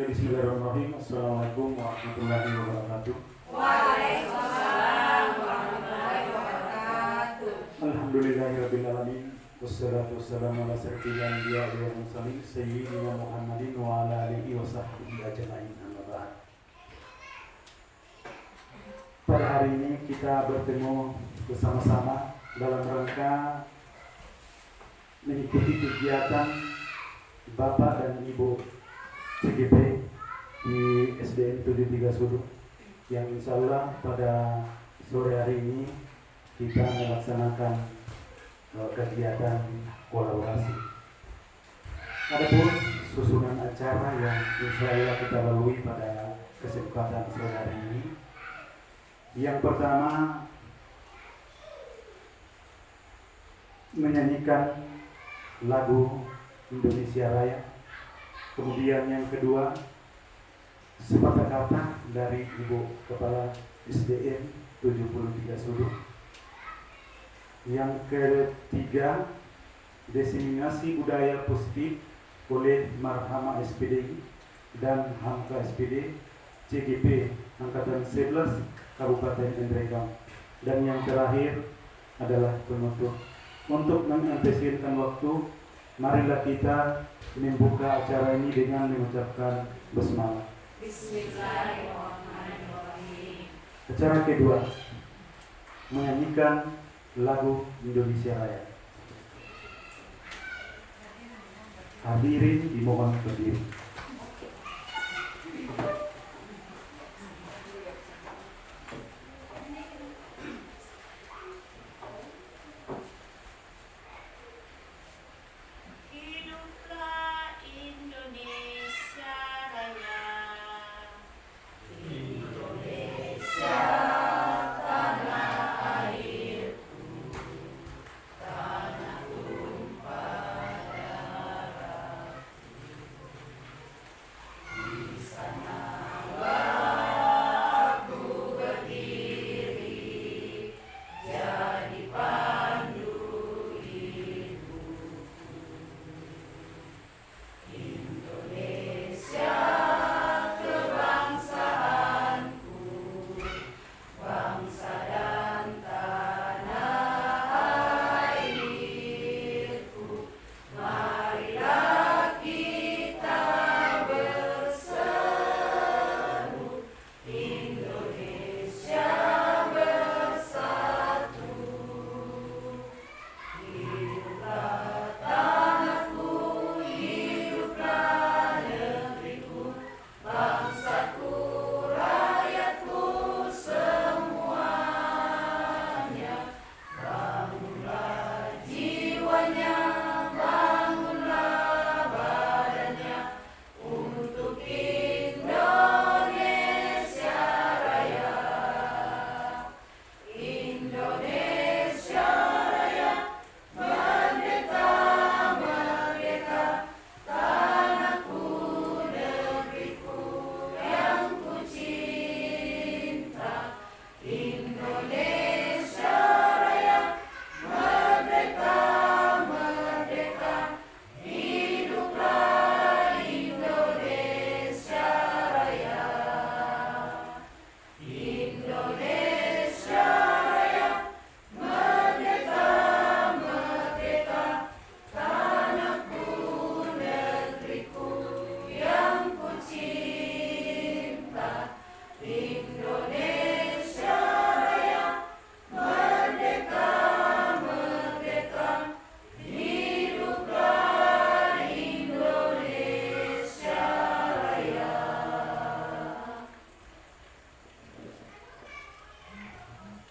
Bismillahirrahmanirrahim. Assalamualaikum warahmatullahi wabarakatuh. Waalaikumsalam warahmatullahi wabarakatuh. Alhamdulillahirabbil alamin. Wassalatu wassalamu ala asyrofil anbiya'i wal mursalin sayyidina Muhammadin wa ala alihi wa sahbihi ajma'in. Amma ba'd. Pada hari ini kita bertemu bersama-sama dalam rangka mengikuti kegiatan Bapak dan Ibu CGP di SDN 73 Sudut yang insya Allah pada sore hari ini kita melaksanakan kegiatan kolaborasi. Adapun susunan acara yang insya Allah kita lalui pada kesempatan sore hari ini, yang pertama menyanyikan lagu Indonesia Raya. Kemudian yang kedua, sepatah kata dari Ibu Kepala SDN 73 Sudut. Yang ketiga, diseminasi budaya positif oleh Marhama SPD dan Hamka SPD CGP Angkatan 11 Kabupaten Endrejong. Dan yang terakhir adalah penutup. Untuk mengantisipasi waktu, marilah kita membuka acara ini dengan mengucapkan basmalah. Bismillahirrahmanirrahim. Acara kedua, menyanyikan lagu Indonesia Raya. Hadirin dimohon berdiri.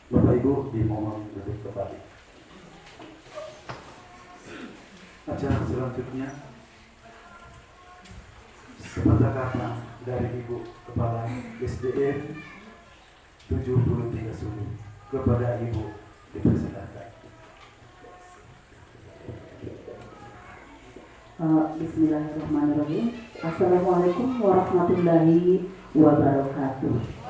Bapak Ibu dimohon duduk kembali. Acara selanjutnya, sepatah kata dari Ibu Kepala SDN 73 Sudut. Kepada Ibu dipersilakan. Bismillahirrahmanirrahim. Assalamualaikum warahmatullahi wabarakatuh.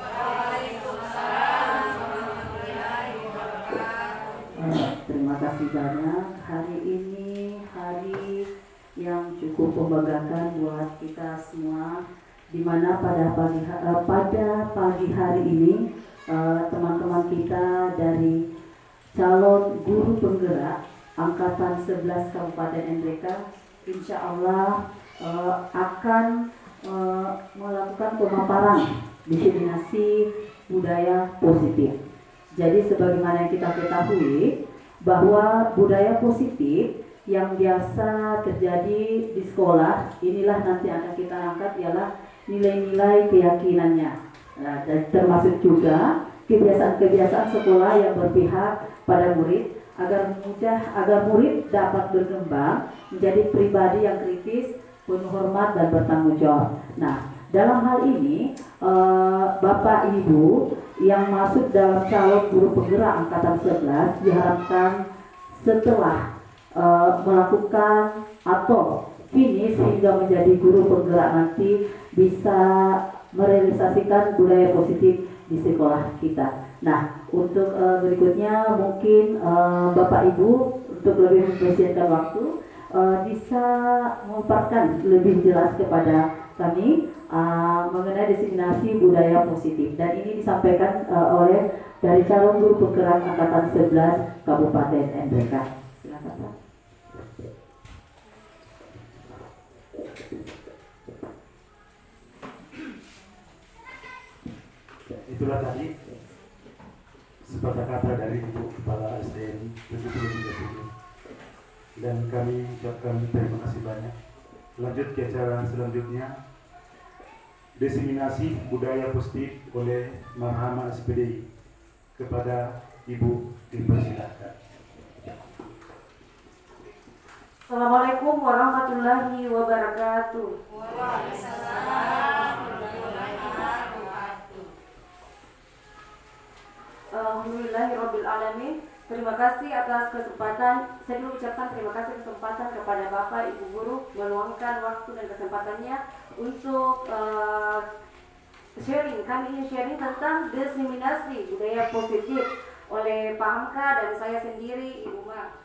Terima kasih banyak. Hari ini hari yang cukup membanggakan buat kita semua di mana pada pagi hari ini teman-teman kita dari calon guru penggerak angkatan 11 Kabupaten NTK insya Allah akan melakukan pemaparan diseminasi budaya positif. Jadi sebagaimana yang kita ketahui bahwa budaya positif yang biasa terjadi di sekolah, inilah nanti akan kita angkat ialah nilai-nilai keyakinannya. Nah, dan termasuk juga kebiasaan-kebiasaan sekolah yang berpihak pada murid agar murid dapat berkembang menjadi pribadi yang kritis, penuh hormat dan bertanggung jawab. Nah, dalam hal ini Bapak Ibu yang masuk dalam calon guru penggerak angkatan 11 diharapkan setelah melakukan atau finish hingga menjadi guru penggerak nanti bisa merealisasikan budaya positif di sekolah kita. Nah, untuk berikutnya mungkin Bapak Ibu untuk lebih mempersiapkan waktu bisa memaparkan lebih jelas kepada kami mengenai diseminasi budaya positif, dan ini disampaikan oleh dari calon guru penggerak angkatan 11 Kabupaten NTK. Silakan Pak. Itulah tadi sepatah kata dari Ibu Kepala SDN 77 dan kami ucapkan terima kasih banyak. Lanjut ke acara selanjutnya, diseminasi budaya positif oleh Marhama SPDI. Kepada Ibu dipersilakan. Assalamualaikum warahmatullahi wabarakatuh. Waalaikumsalam warahmatullahi wabarakatuh. Alhamdulillahirabbil alamin. Terima kasih atas kesempatan. Saya dulu ucapkan terima kasih kesempatan kepada Bapak Ibu guru meluangkan waktu dan kesempatannya untuk sharing. Kami ingin sharing tentang diseminasi budaya positif oleh Pak Hamka dan saya sendiri Ibu Ma.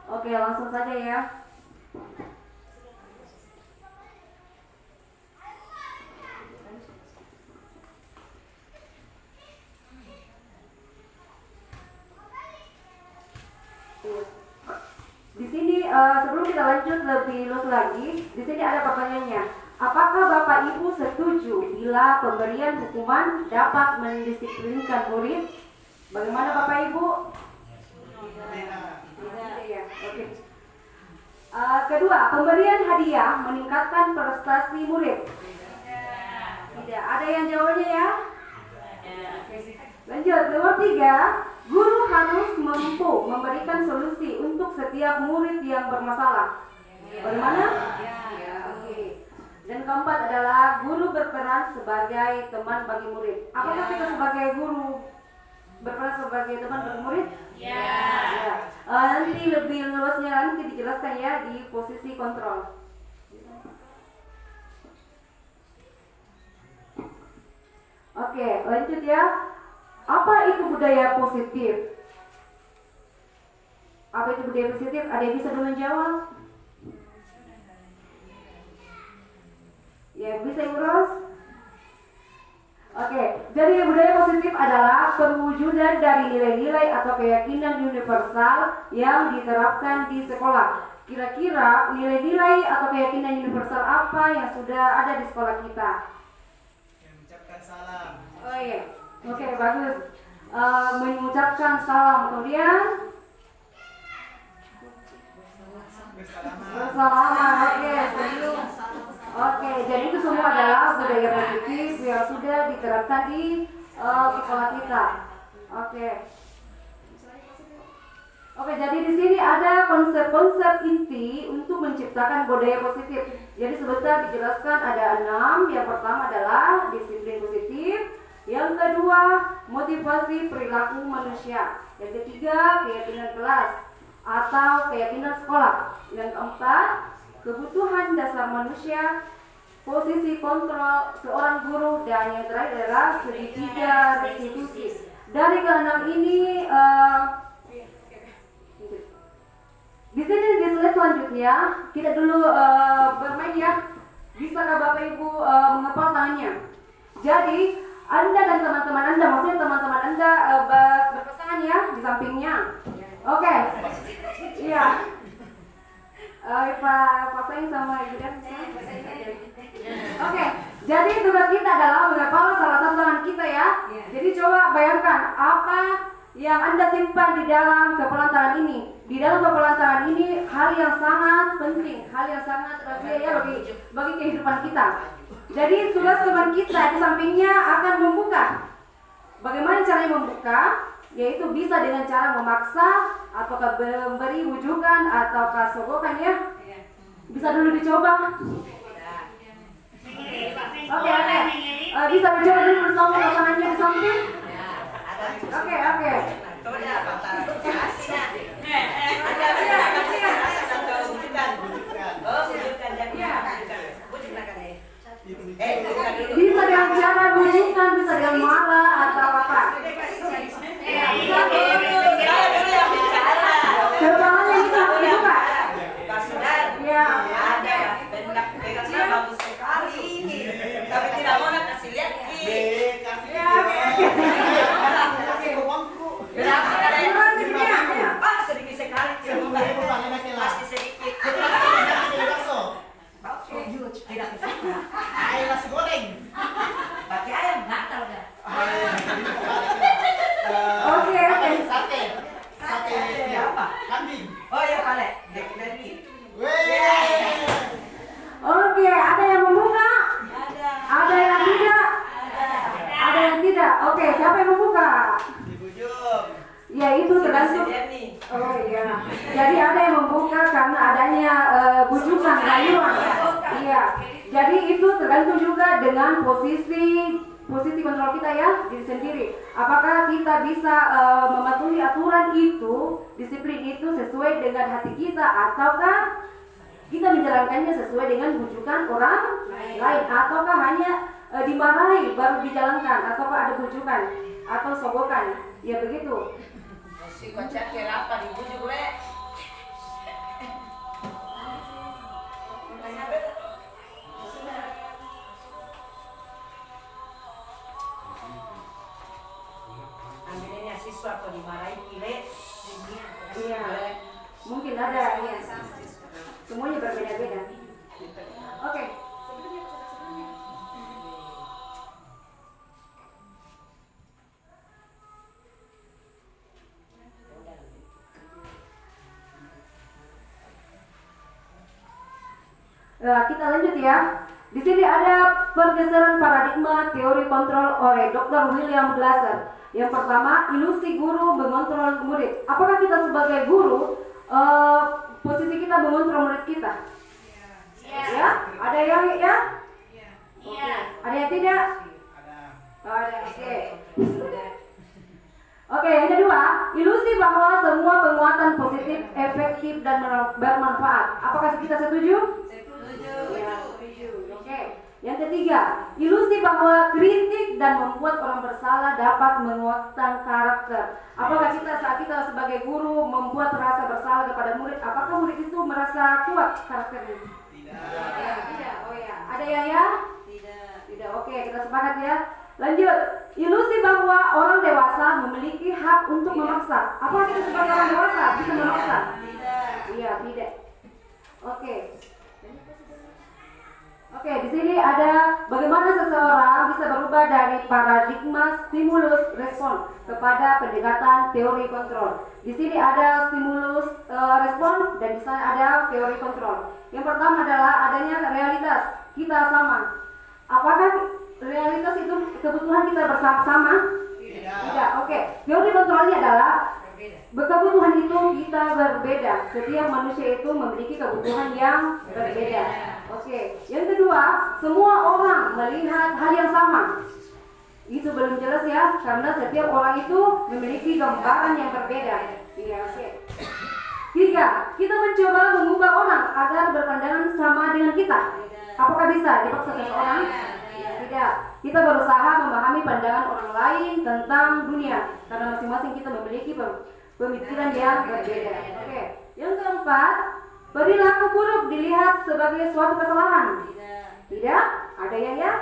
Oke, langsung saja ya. Di sini sebelum kita lanjut lebih luas lagi, di sini ada pertanyaannya. Apakah Bapak Ibu setuju bila pemberian hukuman dapat mendisiplinkan murid? Bagaimana Bapak Ibu? Tidak ya. Oke. Kedua, pemberian hadiah meningkatkan prestasi murid? Tidak. Ada yang jawabnya ya? Lanjut, nomor 3, guru harus mampu memberikan solusi untuk setiap murid yang bermasalah. Bagaimana? Oke. Dan keempat adalah guru berperan sebagai teman bagi murid. Apakah kita sebagai guru berperan sebagai teman bagi murid? Ya. Nanti lebih luasnya nanti dijelaskan ya di posisi kontrol. Oke, lanjut ya. Apa itu budaya positif? Apa itu budaya positif? Ada yang bisa dulu menjawab? Ya, bisa urus? Oke, jadi budaya positif adalah perwujudan dari nilai-nilai atau keyakinan universal yang diterapkan di sekolah. Kira-kira nilai-nilai atau keyakinan universal apa yang sudah ada di sekolah kita? Yang mengucapkan salam. Oh iya. Oke, bagus. Mengucapkan salam, kemudian bersalaman. Oke, serius. Oke, jadi itu semua adalah budaya positif yang sudah diterapkan di sekolah kita. Oke. Oke, jadi di sini ada konsep-konsep inti untuk menciptakan budaya positif. Jadi sebentar dijelaskan ada 6. Yang pertama adalah disiplin positif. Yang kedua, motivasi perilaku manusia. Yang ketiga, keyakinan kelas atau keyakinan sekolah. Yang keempat, kebutuhan dasar manusia, posisi kontrol seorang guru, dan yang terakhir adalah segitiga restitusi. Dari keenam ini, di sini di slide selanjutnya kita dulu bermain ya. Bisakah Bapak Ibu mengepal tangannya? Jadi Anda dan teman-teman Anda, maksudnya teman-teman Anda berpasangan ya di sampingnya. Oke. Iya. Pak Saing sama Ibu Dan. Oke. Jadi tugas kita adalah mengepal salah satu tangan kita ya. Jadi coba bayangkan apa yang Anda simpan di dalam kepalan tangan ini. Di dalam kepalan tangan ini hal yang sangat penting, hal yang sangat rahasia ya bagi kehidupan kita. Jadi tugas teman kita di sampingnya akan membuka. Bagaimana caranya membuka? Yaitu bisa dengan cara memaksa, ataukah memberi wujukan, ataukah sogokan ya. Bisa dulu dicoba. Oke. Bisa dicoba dulu bersama pasangannya di samping. Oke. Bisa dengan cara bujukan, bisa dengan marah atau apa. Kepalanya kita harus dibuka. Ya. Bagus sekali. Tapi tidak mau kasih lihat. Pak sedikit sekali. Pasti sedikit. Tidak bisa. Ayo nasi goreng. Pakai ayam nggak tahu dah. Oke. Sate apa? Kambing. Oh ya Pak dari. Oke, ada yang membuka? Ada yang tidak? Ada yang tidak. Oke, siapa yang membuka? Dibujuk. Ya itu tergantung. Oh iya. Jadi ada yang membuka karena adanya bujukan rayuan. Iya. Jadi itu tergantung juga dengan posisi kontrol kita ya diri sendiri. Apakah kita bisa mematuhi aturan itu, disiplin itu sesuai dengan hati kita, ataukah kita menjalankannya sesuai dengan bujukan orang lain, ataukah hanya dimarahi baru dijalankan, ataukah ada bujukan atau sogokan? Ya begitu. Si kocak kira apa dibujuk le? Ambilnya siswa atau dimarahin kile? Iya. Mungkin ada. Ya. Semuanya berbeda-beda. Oke. Kita lanjut ya. Di sini ada pergeseran paradigma teori kontrol oleh Dr. William Glasser. Yang pertama, ilusi guru mengontrol murid. Apakah kita sebagai guru posisi kita mengontrol murid kita? Ya. Ada yang ya? Oke. Ada yang tidak? Ada. Oke. Oke, yang kedua, ilusi bahwa semua penguatan positif, efektif dan bermanfaat. Apakah kita setuju? Ya, setuju. Oke. Yang ketiga, ilusi bahwa kritik dan membuat orang bersalah dapat menguatkan karakter. Apakah kita saat kita sebagai guru membuat rasa bersalah kepada murid, apakah murid itu merasa kuat karakternya? Tidak. Oh ya. Ada yang ya? Tidak. Oke, kita sepakat ya. Lanjut. Ilusi bahwa orang dewasa memiliki hak untuk memaksa. Apakah kita sebagai orang dewasa bisa memaksa? Iya, tidak. Oke. Oke, di sini ada bagaimana seseorang bisa berubah dari paradigma stimulus respon kepada pendekatan teori kontrol. Di sini ada stimulus respon dan di sana ada teori kontrol. Yang pertama adalah adanya realitas kita sama. Apakah realitas itu kebutuhan kita bersama-sama? Tidak. Oke. Teori kontrolnya adalah kebutuhan itu kita berbeda. Setiap manusia itu memiliki kebutuhan yang berbeda. Oke. Yang kedua, semua orang melihat hal yang sama. Itu belum jelas ya, karena setiap orang itu memiliki gambaran yang berbeda. Iya, oke. Tiga, kita mencoba mengubah orang agar berpandangan sama dengan kita. Apakah bisa dipaksa seseorang? Tidak. Kita berusaha memahami pandangan orang lain tentang dunia, karena masing-masing kita memiliki pemikiran yang berbeda. Oke. Yang keempat, perilaku buruk dilihat sebagai suatu kesalahan. Tidak? Ada yang ya?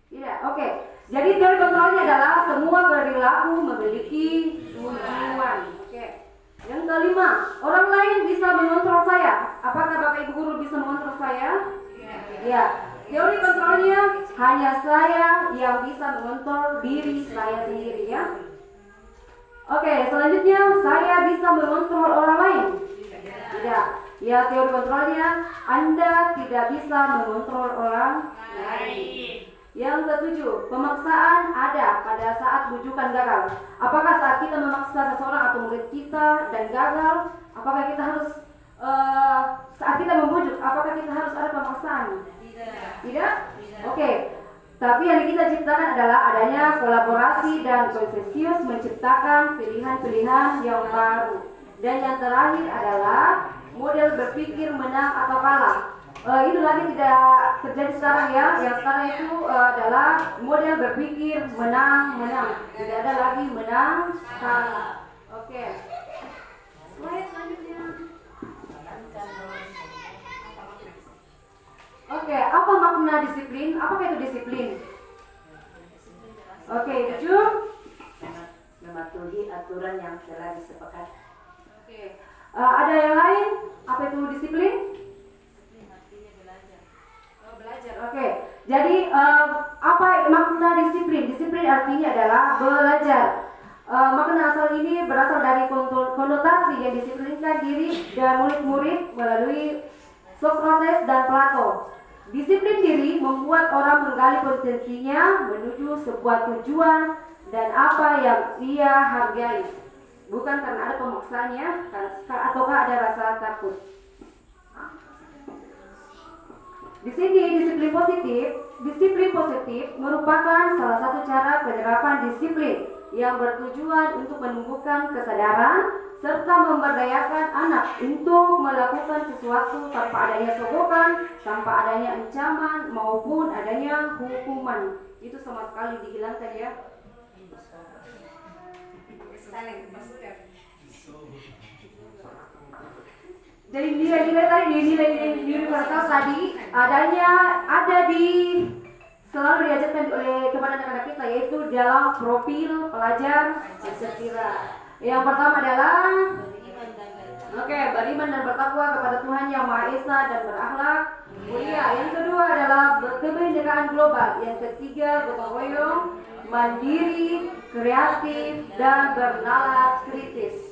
Tidak. Oke. Jadi teori kontrolnya adalah semua perilaku memiliki tujuan. Oke. Yang kelima, orang lain bisa mengontrol saya. Apakah Bapak Ibu guru bisa mengontrol saya? Ya. Teori kontrolnya hanya saya yang bisa mengontrol diri saya sendiri ya. Oke, selanjutnya saya bisa mengontrol orang lain. Tidak. Ya, teori kontrolnya Anda tidak bisa mengontrol orang lain. Yang ketujuh, pemaksaan ada pada saat bujukan gagal. Apakah saat kita memaksa seseorang atau murid kita dan gagal, apakah kita harus saat kita membujuk, apakah kita harus ada pemaksaan? Tidak? Oke. Tapi yang kita ciptakan adalah adanya kolaborasi dan konsensus menciptakan pilihan-pilihan yang baru. Dan yang terakhir adalah model berpikir menang atau kalah. Itu lagi tidak terjadi sekarang ya. Yang sekarang itu adalah model berpikir menang-menang. Tidak ada lagi menang kalah. Oke. Slide selanjutnya. Oke, apa makna disiplin? Apakah itu disiplin? Oke, jujur. Mematuhi aturan yang telah disepakati. Oke. Ada yang lain? Apa itu disiplin? Belajar. Oke. Jadi apa makna disiplin? Disiplin artinya adalah belajar. Makna asal ini berasal dari konotasi yang disiplinkan diri dan murid-murid melalui Socrates dan Plato. Disiplin diri membuat orang menggali potensinya menuju sebuah tujuan dan apa yang ia hargai. Bukan karena ada pemaksaannya ataukah ada rasa takut. Di sini disiplin positif merupakan salah satu cara penerapan disiplin yang bertujuan untuk menumbuhkan kesadaran serta memberdayakan anak untuk melakukan sesuatu tanpa adanya sogokan, tanpa adanya ancaman maupun adanya hukuman. Itu sama sekali dihilangkan ya. Jadi nilai-nilai tadi, nilai-nilai universal tadi ada di selalu diajarkan oleh kepada anak-anak kita, yaitu dalam profil pelajar Pancasila. Yang pertama adalah beriman dan bertakwa kepada Tuhan Yang Maha Esa dan berakhlak mulia. Yang kedua adalah kebinekaan global. Yang ketiga gotong royong, mandiri, kreatif dan bernalar kritis.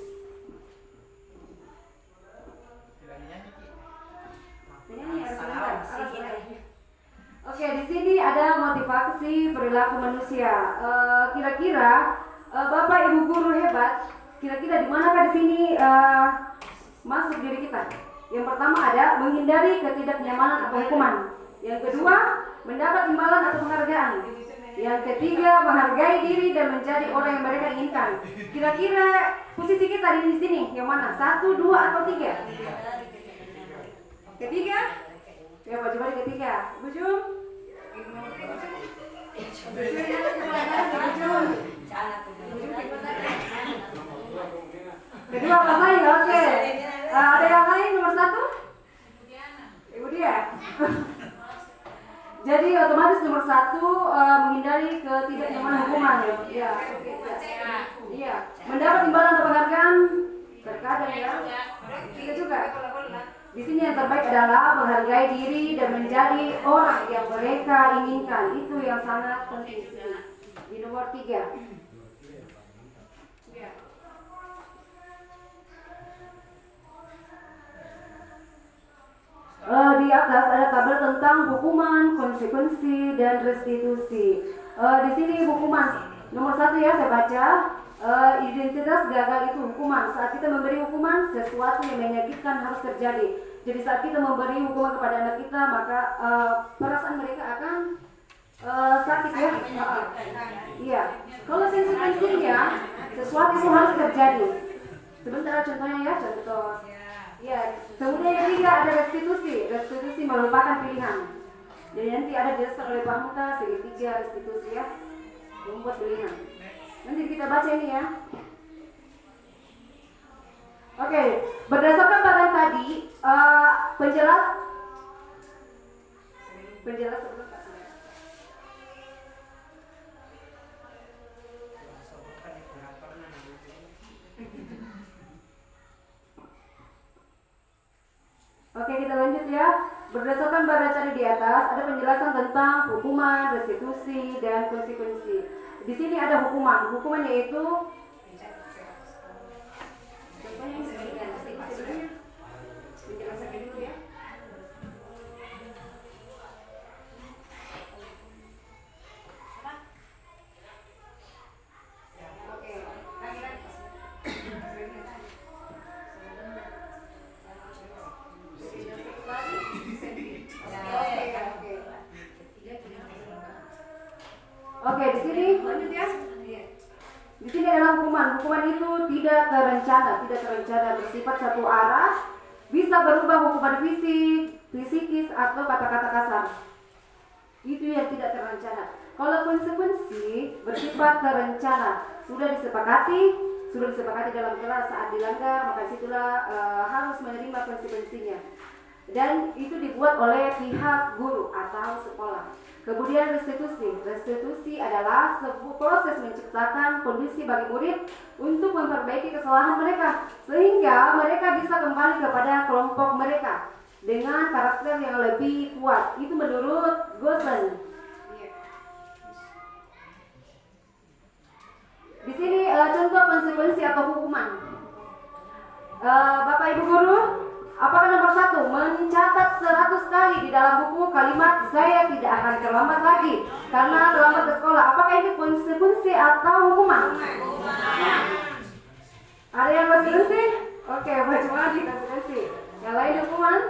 Oke, di sini ada motivasi perilaku manusia. Kira-kira Bapak Ibu guru hebat, kira-kira di manakah di sini masuk diri kita? Yang pertama ada menghindari ketidaknyamanan atau hukuman. Yang kedua, mendapat imbalan atau penghargaan. Yang ketiga, menghargai diri dan menjadi orang yang mereka inginkan. Kira-kira posisi kita di sini yang mana? 1, 2 atau 3? Ketiga? Ya, Pak, coba di ketiga. Bujum. Kedua apa saya? Oke. Ada yang lain nomor 1? Ibu dia. Jadi otomatis nomor 1 menghindari ketidaknyamanan hukuman ya. Iya. Iya. Mendapat imbalan atau penghargaan terkadang ya. Kita juga. Di sini yang terbaik adalah menghargai diri dan menjadi orang yang mereka inginkan. Itu yang sangat penting. Di nomor 3. Di atas ada tabel tentang hukuman, konsekuensi, dan restitusi. Di sini hukuman nomor 1 ya, saya baca. Identitas gagal itu hukuman. Saat kita memberi hukuman, sesuatu yang menyakitkan harus terjadi. Jadi saat kita memberi hukuman kepada anak kita, maka perasaan mereka akan sakit ya. Iya. Kalau konsekuensinya, sesuatu itu harus terjadi. Sebentar contohnya ya, contoh. Ya, kemudian yang ketiga ada restitusi. Restitusi merupakan pilihan. Jadi nanti ada dijelaskan oleh Pak Muta segitiga restitusi ya, membuat pilihan. Nanti kita baca ini ya. Oke, berdasarkan bagian tadi, penjelas Penjelasan sebentar. Oke, kita lanjut ya. Berdasarkan pada tadi di atas, ada penjelasan tentang hukuman, restitusi, dan konsekuensi. Di sini ada hukuman. Hukuman yaitu penjelasan dulu ya. Oke, di sini lanjut ya. Di sini adalah hukuman. Hukuman itu tidak terencana, bersifat satu arah, bisa berubah hukuman fisik, psikis atau kata-kata kasar. Itu yang tidak terencana. Kalau konsekuensi bersifat terencana, sudah disepakati dalam kelas saat dilanggar, maka situlah harus menerima konsekuensinya. Dan itu dibuat oleh pihak guru atau sekolah. Kemudian restitusi adalah sebuah proses menciptakan kondisi bagi murid untuk memperbaiki kesalahan mereka sehingga mereka bisa kembali kepada kelompok mereka dengan karakter yang lebih kuat. Itu menurut Gosling. Di sini contoh konsekuensi atau hukuman. Bapak Ibu guru, apakah nomor 1 mencatat 100 kali di dalam buku kalimat saya tidak akan terlambat lagi karena terlambat ke sekolah? Apakah ini konsekuensi atau hukuman? Ada yang konsekuensi? Oke, cuma lagi konsekuensi. Yang lain hukuman?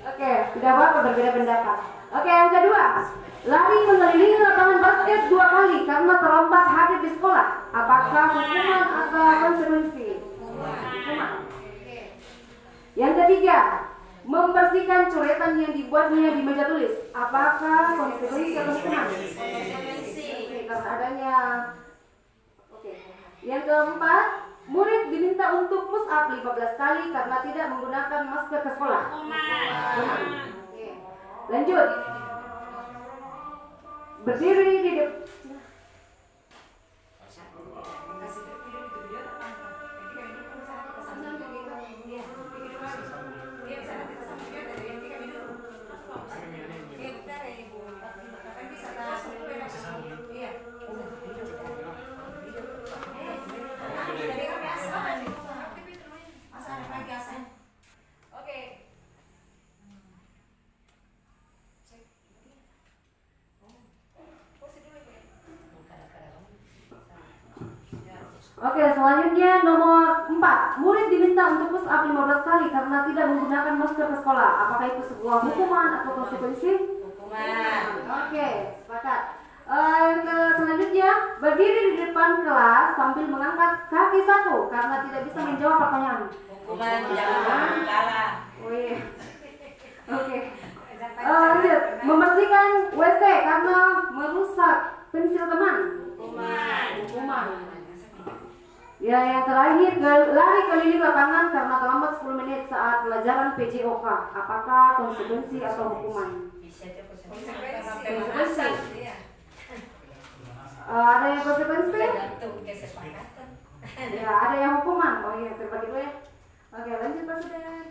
Oke, tidak apa-apa, berbeda pendapat. Oke, yang kedua, lari mengelilingi lapangan basket 2 kali karena terlambat hadir di sekolah. Apakah hukuman atau konsekuensi? Hukuman. Yang ketiga, membersihkan coretan yang dibuatnya di meja tulis. Apakah konsekuensi atau hukuman? Karena adanya. Oke. Yang keempat, murid diminta untuk push up 15 kali karena tidak menggunakan masker ke sekolah. Hukuman. Lanjut. Berdiri di depan. Oke, selanjutnya nomor 4. Murid diminta untuk push up 15 kali karena tidak menggunakan masker ke sekolah. Apakah itu sebuah hukuman atau konsekuensi? Hukuman. Oke, sepakat. Selanjutnya, berdiri di depan kelas sambil mengangkat kaki 1 karena tidak bisa menjawab pertanyaan. Hukuman, jangan kalah. Oh iya. Oke. Lanjut, membersihkan WC karena merusak pensil teman. Hukuman. Ya, yang terakhir, lari keliling lapangan karena terlambat 10 menit saat pelajaran PJOK. Apakah konsekuensi atau hukuman? Konsekuensi. Ada yang konsekuensi? Ya, ada yang hukuman. Oh iya, terbagi dulu ya. Oke, lanjut Pak Sudah.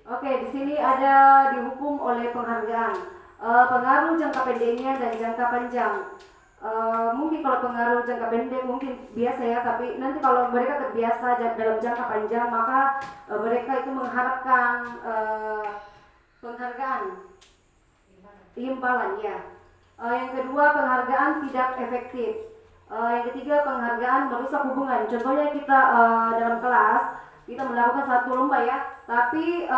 Oke, di sini ada dihukum oleh penghargaan. Pengaruh jangka pendeknya dan jangka panjang. Mungkin kalau pengaruh jangka pendek mungkin biasa ya, tapi nanti kalau mereka terbiasa dalam jangka panjang maka mereka itu mengharapkan penghargaan, imbalan ya. Yang kedua, penghargaan tidak efektif. Yang ketiga, penghargaan merusak hubungan. Contohnya kita dalam kelas kita melakukan satu lomba ya, tapi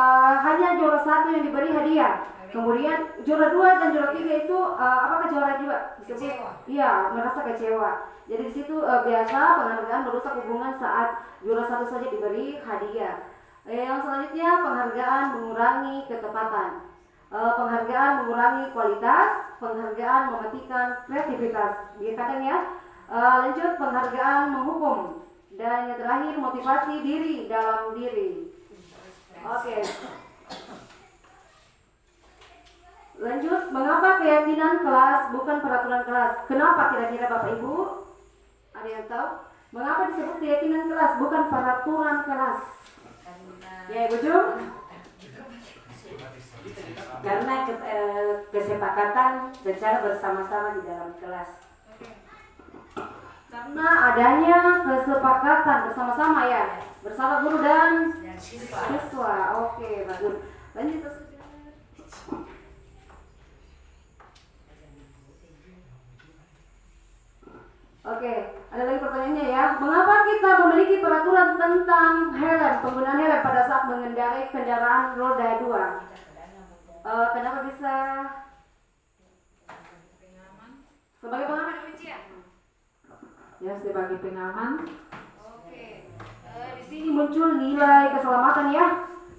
hanya juara 1 yang diberi hadiah. Kemudian juara 2 dan juara 3 itu apakah juara 2? Kecewa. Iya, merasa kecewa. Jadi di situ biasa penghargaan merusak hubungan saat juara 1 saja diberi hadiah. Yang selanjutnya, penghargaan mengurangi ketepatan. Penghargaan mengurangi kualitas, penghargaan mematikan kreativitas. Kadang ya. Lanjut, penghargaan menghukum. Dan yang terakhir motivasi diri dalam diri. Oke. Lanjut, mengapa keyakinan kelas bukan peraturan kelas? Kenapa kira-kira Bapak Ibu? Ada yang tahu? Mengapa disebut keyakinan kelas bukan peraturan kelas? Ya Ibu Jum? Karena kesepakatan secara bersama-sama di dalam kelas. Karena adanya kesepakatan bersama-sama ya, bersama guru dan siswa. Oke, bagus. Lanjut terus. Oke, ada lagi pertanyaannya ya. Mengapa kita memiliki peraturan tentang helm, penggunaan helm pada saat mengendarai kendaraan roda 2? Kenapa bisa? Sebagai pengaman ya? Ya, sebagai pengaman. Oke. Di sini muncul nilai keselamatan ya.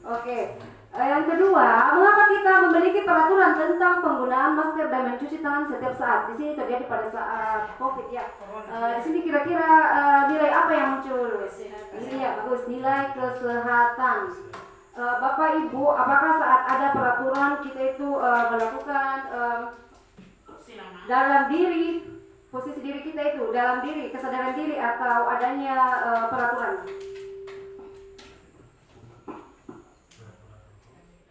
Oke. Yang kedua, mengapa kita memiliki peraturan tentang penggunaan masker dan mencuci tangan setiap saat? Di sini terjadi pada saat COVID ya. Di sini kira-kira nilai apa yang muncul? Ini ya bagus, nilai kesehatan. Bapak Ibu, apakah saat ada peraturan kita itu melakukan dalam diri, posisi diri kita itu dalam diri, kesadaran diri atau adanya peraturan?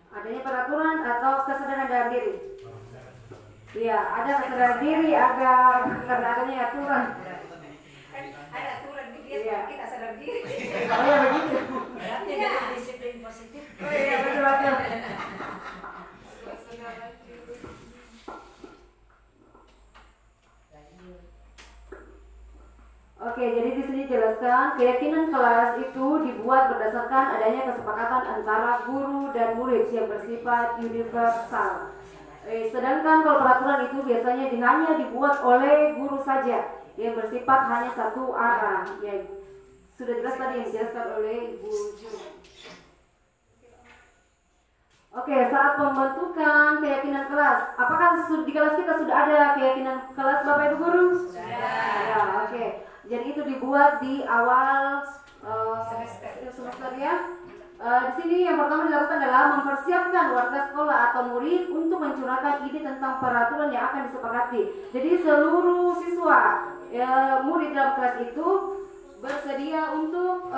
Adanya peraturan atau kesadaran dalam diri? Iya, ada kesadaran diri agar karena adanya aturan. Ada aturan Iya. kita sadar diri. Oh ya begitu. Berarti ada disiplin positif. Oh iya betul. Oke, jadi di sini jelaskan keyakinan kelas itu dibuat berdasarkan adanya kesepakatan antara guru dan murid yang bersifat universal. Sedangkan kalau peraturan itu biasanya hanya dibuat oleh guru saja yang bersifat hanya satu arah. Ya, sudah jelas tadi yang dijelaskan oleh Ibu Ju. Oke, saat pembentukan keyakinan kelas, apakah di kelas kita sudah ada keyakinan kelas Bapak Ibu Guru? Sudah. Ya, oke. Jadi itu dibuat di awal semester ya. Di sini yang pertama dilakukan adalah mempersiapkan warga sekolah atau murid untuk mencurahkan ide tentang peraturan yang akan disepakati. Jadi seluruh siswa murid dalam kelas itu bersedia untuk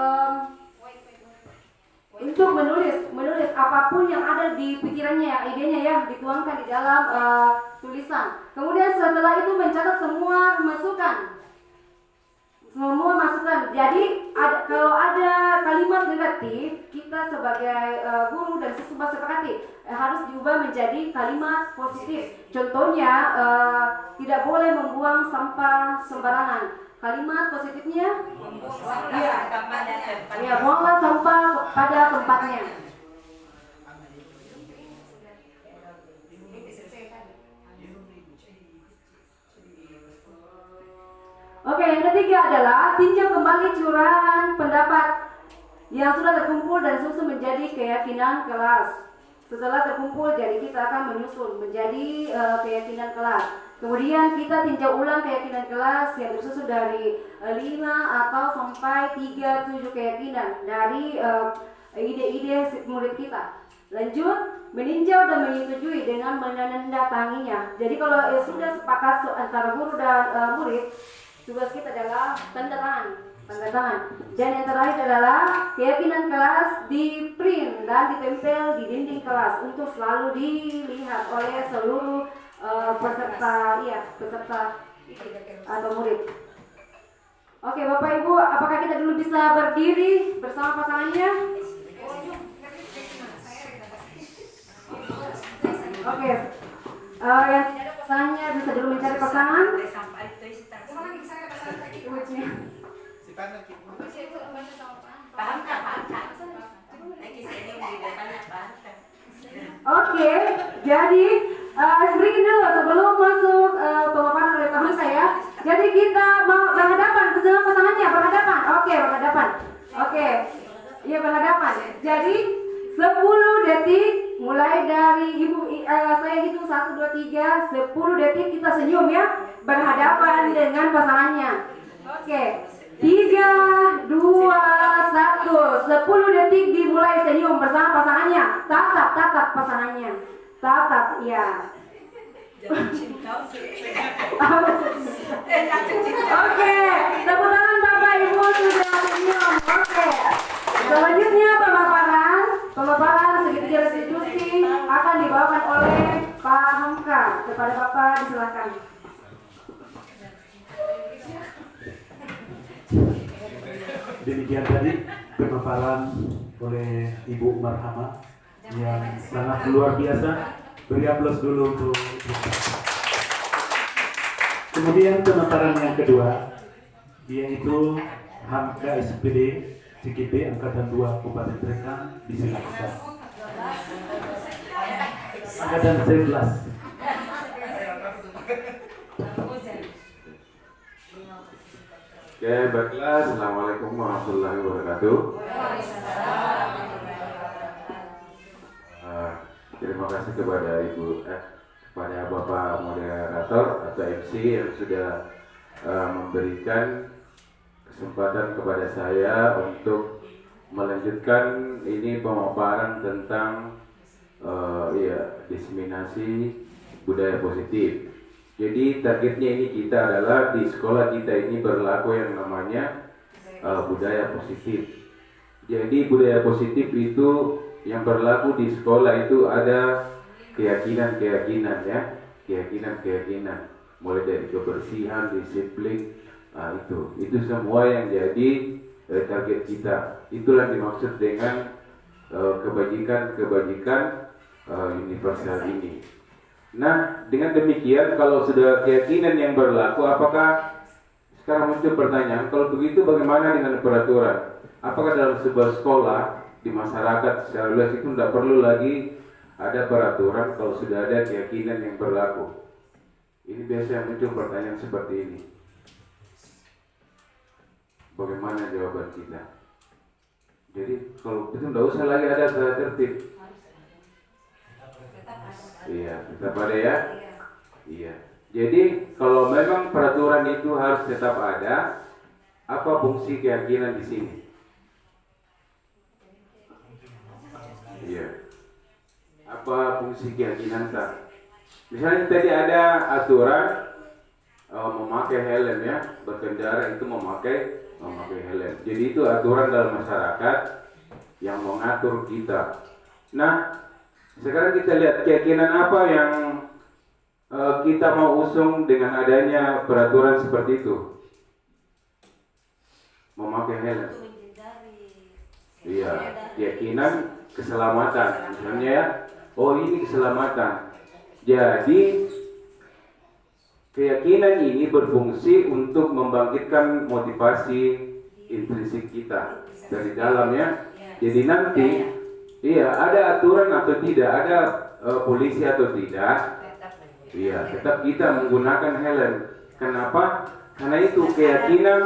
menulis apapun yang ada di pikirannya, idenya ya, dituangkan di dalam tulisan. Kemudian setelah itu mencatat semua masukan. Jadi kalau ada kalimat negatif, kita sebagai guru dan siswa sepakati harus diubah menjadi kalimat positif. Contohnya tidak boleh membuang sampah sembarangan. Kalimat positifnya, buanglah sampah pada tempatnya. Oke, yang ketiga adalah tinjau kembali curahan pendapat yang sudah terkumpul dan susun menjadi keyakinan kelas. Setelah terkumpul, jadi kita akan menyusun menjadi keyakinan kelas. Kemudian kita tinjau ulang keyakinan kelas yang tersusun dari 5 atau sampai 37 keyakinan dari ide-ide murid kita. Lanjut, meninjau dan menyetujui dengan menandatanginya. Jadi kalau sudah sepakat antara guru dan murid, tugas kita adalah tanda tangan. Dan yang terakhir adalah keyakinan kelas di print dan ditempel di dinding kelas untuk selalu dilihat oleh seluruh peserta atau murid. Oke, Bapak Ibu, apakah kita dulu bisa berdiri bersama pasangannya? Oke, yang tidak ada pasangannya bisa dulu mencari pasangan. Oke, jadi sedikit dulu sebelum masuk pemaparan oleh teman saya. Jadi kita mau berhadapan bersama pasangannya, berhadapan. Oke, iya berhadapan. Jadi 10 detik mulai dari saya hitung 1, 2, 3, 10 detik kita senyum ya, berhadapan dengan pasangannya. Oke, 3, 2, 2, 1. 10 detik dimulai senyum bersama pasangannya. Tatap pasangannya. Tatap, ya. Oke, tepuk tangan Bapak Ibu sudah senyum. Oke. Selanjutnya pemaparan segitiga restitusi akan dibawakan oleh Pak Hamka. Kepada Bapak disilakan. Demikian tadi pemaparan oleh Ibu Marhama yang sangat luar biasa. Beri aplaus dulu untuk. Kemudian pemaparan yang kedua yaitu Hamka SPD CKP Angkatan 2 Kabupaten Trenggalek disilakan. Angkatan 11. Oke, baiklah. Assalamualaikum warahmatullahi wabarakatuh. Terima kasih kepada Bapak Moderator atau MC yang sudah memberikan kesempatan kepada saya untuk melanjutkan ini pemaparan tentang diseminasi budaya positif. Jadi targetnya ini kita adalah di sekolah kita ini berlaku yang namanya budaya positif. Jadi budaya positif itu yang berlaku di sekolah itu ada keyakinan-keyakinan ya, keyakinan-keyakinan mulai dari kebersihan, disiplin, itu semua yang jadi target kita. Itulah dimaksud dengan kebajikan universal ini. Nah, dengan demikian kalau sudah keyakinan yang berlaku, apakah sekarang muncul pertanyaan, kalau begitu bagaimana dengan peraturan? Apakah dalam sebuah sekolah di masyarakat secara luas itu tidak perlu lagi ada peraturan kalau sudah ada keyakinan yang berlaku? Ini biasanya muncul pertanyaan seperti ini. Bagaimana jawaban kita? Jadi kalau itu tidak usah lagi ada tata tertib. Iya, tetap ada ya. Iya. Jadi kalau memang peraturan itu harus tetap ada, apa fungsi keyakinan di sini? Iya. Apa fungsi keyakinan tak? Misalnya tadi ada aturan memakai helm ya, berkendara itu memakai helm. Jadi itu aturan dalam masyarakat yang mengatur kita. Nah, sekarang kita lihat keyakinan apa yang kita mau usung dengan adanya peraturan seperti itu. Memakai helm. Iya, keyakinan keselamatan. Misalnya ya, oh ini keselamatan. Jadi keyakinan ini berfungsi untuk membangkitkan motivasi intrinsik kita dari dalam ya. Jadi nanti iya, ada aturan atau tidak, ada polisi atau tidak, iya, tetap kita menggunakan helm. Kenapa? Karena itu keyakinan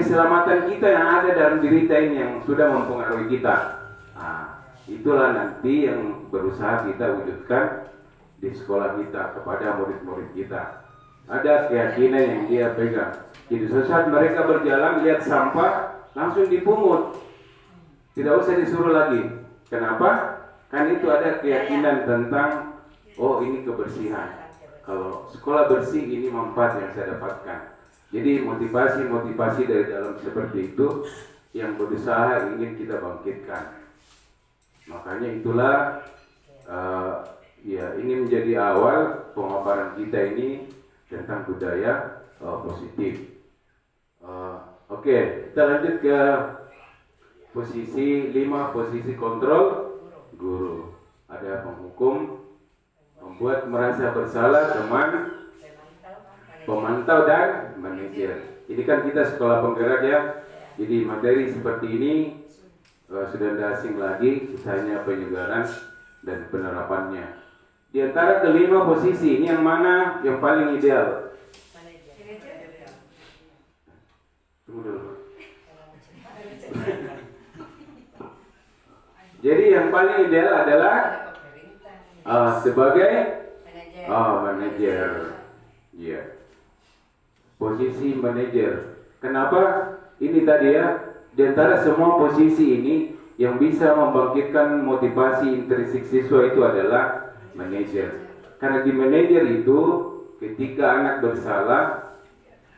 keselamatan kita yang ada dalam diri kita ini yang sudah mempengaruhi kita. Nah, itulah nanti yang berusaha kita wujudkan di sekolah kita kepada murid-murid kita. Ada keyakinan yang dia pegang. Jadi saat mereka berjalan lihat sampah langsung dipungut. Tidak usah disuruh lagi. Kenapa? Kan itu ada keyakinan tentang oh ini kebersihan. Kalau sekolah bersih ini manfaat yang saya dapatkan. Jadi motivasi dari dalam seperti itu yang berusaha ingin kita bangkitkan. Makanya itulah ini menjadi awal pemaparan kita ini tentang budaya positif. Oke, kita lanjut ke posisi 5, posisi kontrol guru. Ada penghukum, membuat merasa bersalah teman, pemantau dan manajer. Ini kan kita sekolah penggerak ya. Jadi materi seperti ini sudah tidak asing lagi, sisanya penyegaran dan penerapannya. Di antara kelima posisi ini yang mana yang paling ideal? Tunggu dulu. Jadi yang paling ideal adalah sebagai manajer. Iya. Posisi manajer. Kenapa? ini tadi ya, di antara semua posisi ini yang bisa membangkitkan motivasi intrinsik siswa itu adalah manajer. Karena di manajer itu ketika anak bersalah,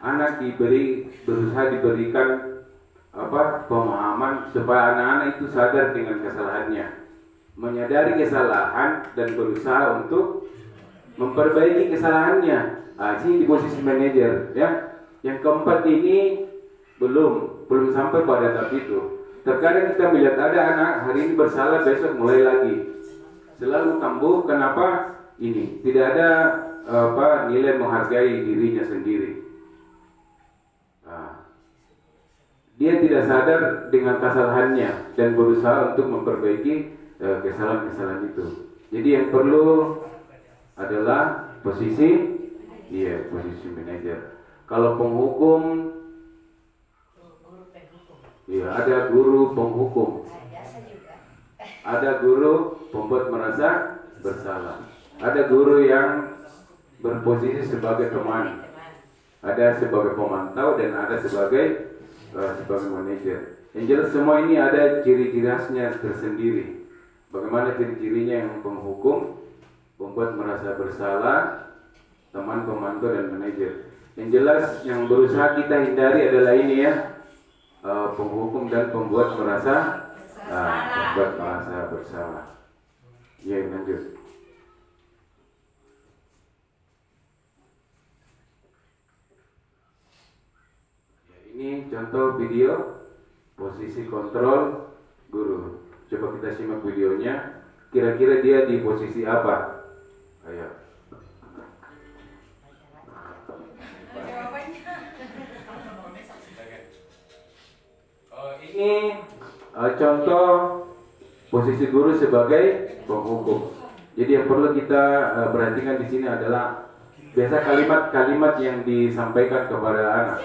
anak berusaha diberikan pemahaman supaya anak-anak itu sadar dengan kesalahannya, menyadari kesalahan dan berusaha untuk memperbaiki kesalahannya. Sini di posisi manajer ya. Yang keempat ini belum sampai pada tahap itu. Terkadang kita melihat ada anak hari ini bersalah, besok mulai lagi, selalu kambuh. Kenapa? Ini tidak ada nilai menghargai dirinya sendiri. Dia tidak sadar dengan kesalahannya dan berusaha untuk memperbaiki kesalahan-kesalahan itu. Jadi yang perlu adalah posisi manajer. Kalau penghukum, ada guru penghukum, ada guru pembuat merasa bersalah, ada guru yang berposisi sebagai teman, ada sebagai pemantau, dan ada sebagai manajer. Yang jelas semua ini ada ciri-ciri khasnya tersendiri. Bagaimana ciri-cirinya? Yang penghukum, pembuat merasa bersalah, teman, pemantau, dan manajer. Yang jelas yang berusaha kita hindari adalah ini ya, penghukum dan pembuat merasa bersalah. Ya, lanjut. Ini contoh video posisi kontrol guru. Coba kita simak videonya. Kira-kira dia di posisi apa? Ayo. Ini contoh posisi guru sebagai penghukum. Jadi yang perlu kita perhatikan di sini adalah biasa kalimat-kalimat yang disampaikan kepada anak.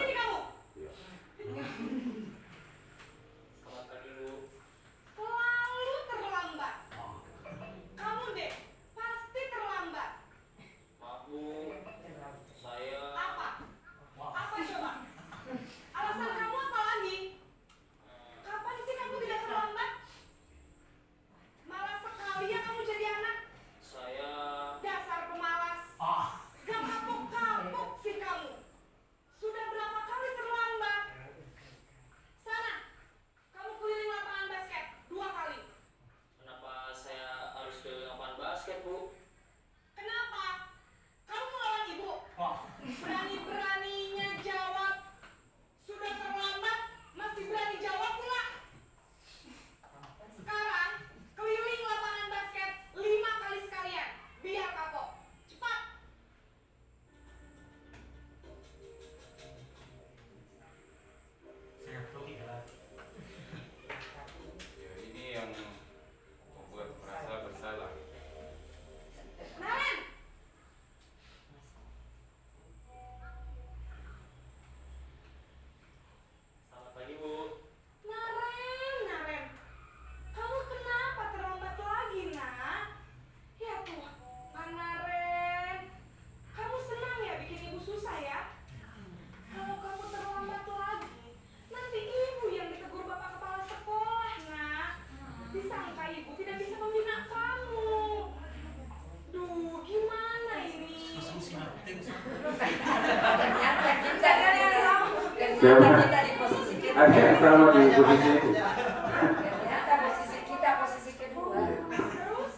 Ada yang sama di posisi itu. Ternyata posisi kita posisi kedua. Terus,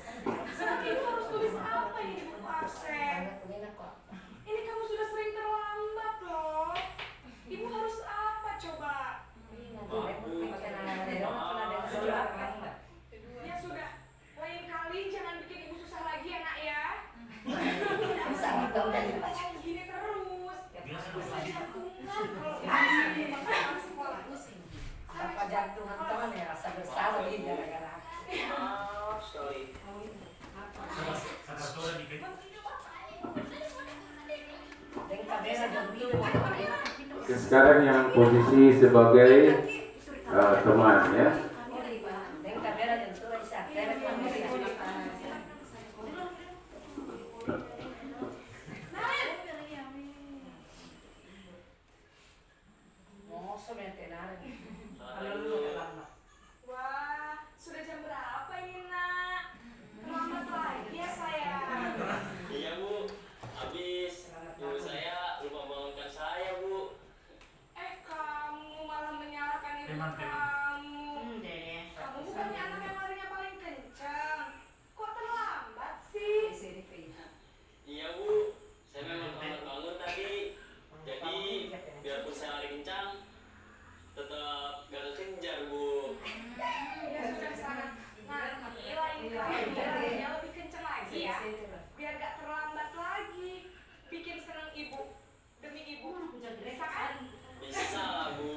sekarang ibu harus tulis apa ini di buku absen? Ini kamu sudah sering terlambat loh. Ibu harus apa coba? Ya sudah, lain kali jangan bikin ibu susah lagi ya nak ya. Gini terus. Bisa jantungan kalau sekolah. Apa jantungan teman ya, rasa bersalah di gara-gara. Sekali. Sekarang yang posisi sebagai teman ya. Kalau lu terlambat. Wah, sudah jam berapa ini nak? Terlambat lagi ya saya. Iya bu, habis ibu saya lupa bangunkan saya bu. Kamu malah menyalahkan ibu kamu. Kamu bukannya anak yang larinya paling kencang. Kok terlambat sih? Iya bu, saya memang terlambat bangun tadi. Jadi biarpun saya lari kencang, tetap gak kekejar bu. Ya sudah sana. Nah, lain kali larinya lebih kencang lagi ya. Biar gak terlambat lagi. Bikin seneng ibu. Demi ibu. Bisa kan? Bisa bu.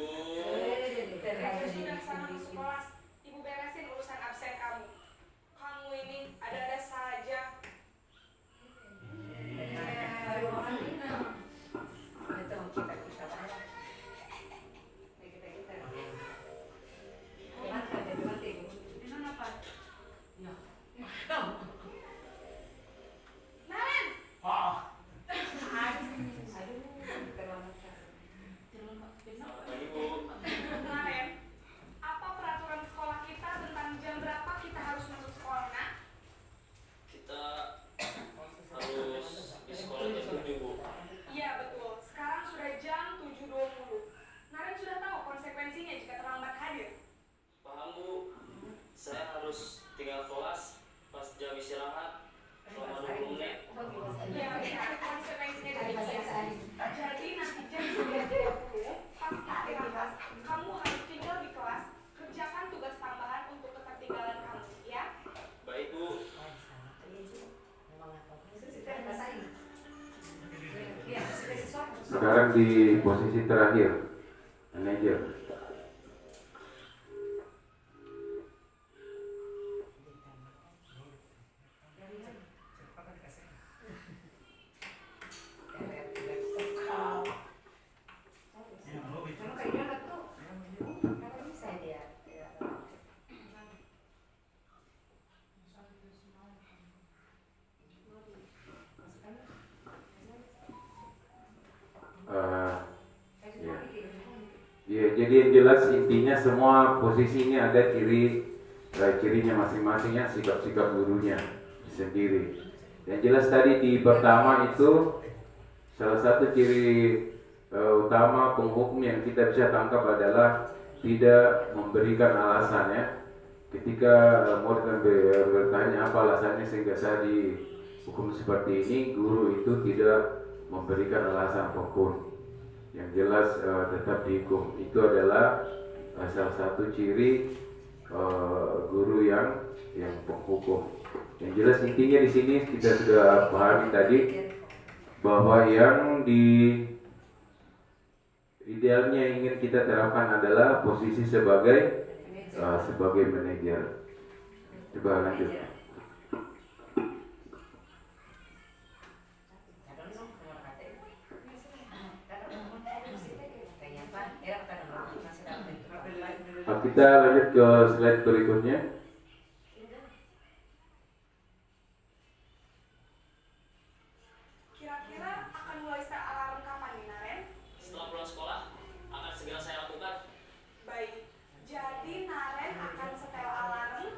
Sudah sana masuk kelas. Ibu beresin urusan absen kamu. Kamu ini ada-ada saja. Naren, Pagi bu. Naren, apa peraturan sekolah kita tentang jam berapa kita harus masuk sekolah, nak? Kita harus di sekolah jam 7 bu. Iya betul, sekarang sudah jam 7.20. Naren sudah tahu konsekuensinya jika terlambat hadir. Paham bu. Saya harus tinggal kelas pas jam istirahat selama 20 menit. Iya, ada konsekuensinya dari biasa. Jadi nanti jam 9.30 pas istirahat, kamu harus tinggal di kelas, kerjakan tugas tambahan untuk ketertinggalan kamu, ya? Baik bu. Sekarang di posisi terakhir, manajer. Ya, jadi yang jelas intinya semua posisi ini ada cirinya masing-masingnya, sikap-sikap gurunya sendiri. Yang jelas tadi di pertama itu salah satu ciri utama penghukum yang kita bisa tangkap adalah tidak memberikan alasan ya. Ketika murid bertanya apa alasannya sehingga saya dihukum seperti ini, guru itu tidak memberikan alasan apapun. Yang jelas tetap dihukum. Itu adalah salah satu ciri guru yang penghukum. Yang jelas intinya di sini kita sudah pahami tadi bahwa yang idealnya ingin kita terapkan adalah posisi sebagai manajer. Coba lanjut. Kita lanjut ke slide berikutnya. Kira-kira akan mulai set alarm kapan nih, Naren? Setelah pulang sekolah akan segera saya lakukan. Baik, jadi Naren akan setel alarm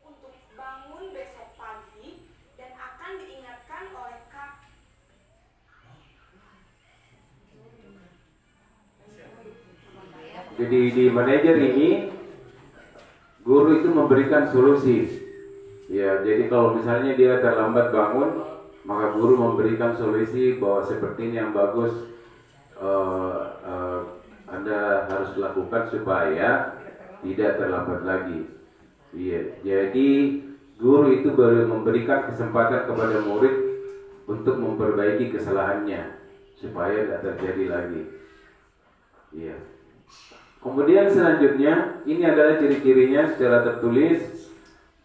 untuk bangun besok pagi dan akan diingatkan oleh Kak. Jadi di manajer ini guru itu memberikan solusi. Ya, jadi kalau misalnya dia terlambat bangun, maka guru memberikan solusi bahwa seperti ini yang bagus Anda harus lakukan supaya tidak terlambat lagi. Iya, jadi guru itu baru memberikan kesempatan kepada murid untuk memperbaiki kesalahannya supaya tidak terjadi lagi. Iya. Kemudian selanjutnya, ini adalah ciri-cirinya secara tertulis.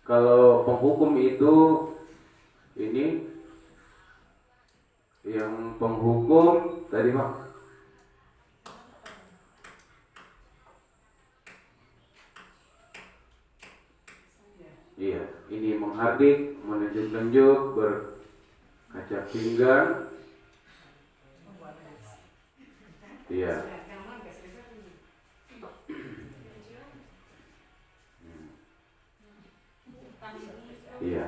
Kalau penghukum itu ini yang penghukum tadi Pak. Iya, ini menghardik, menunjuk-nunjuk, berkaca pinggang. Iya. Iya.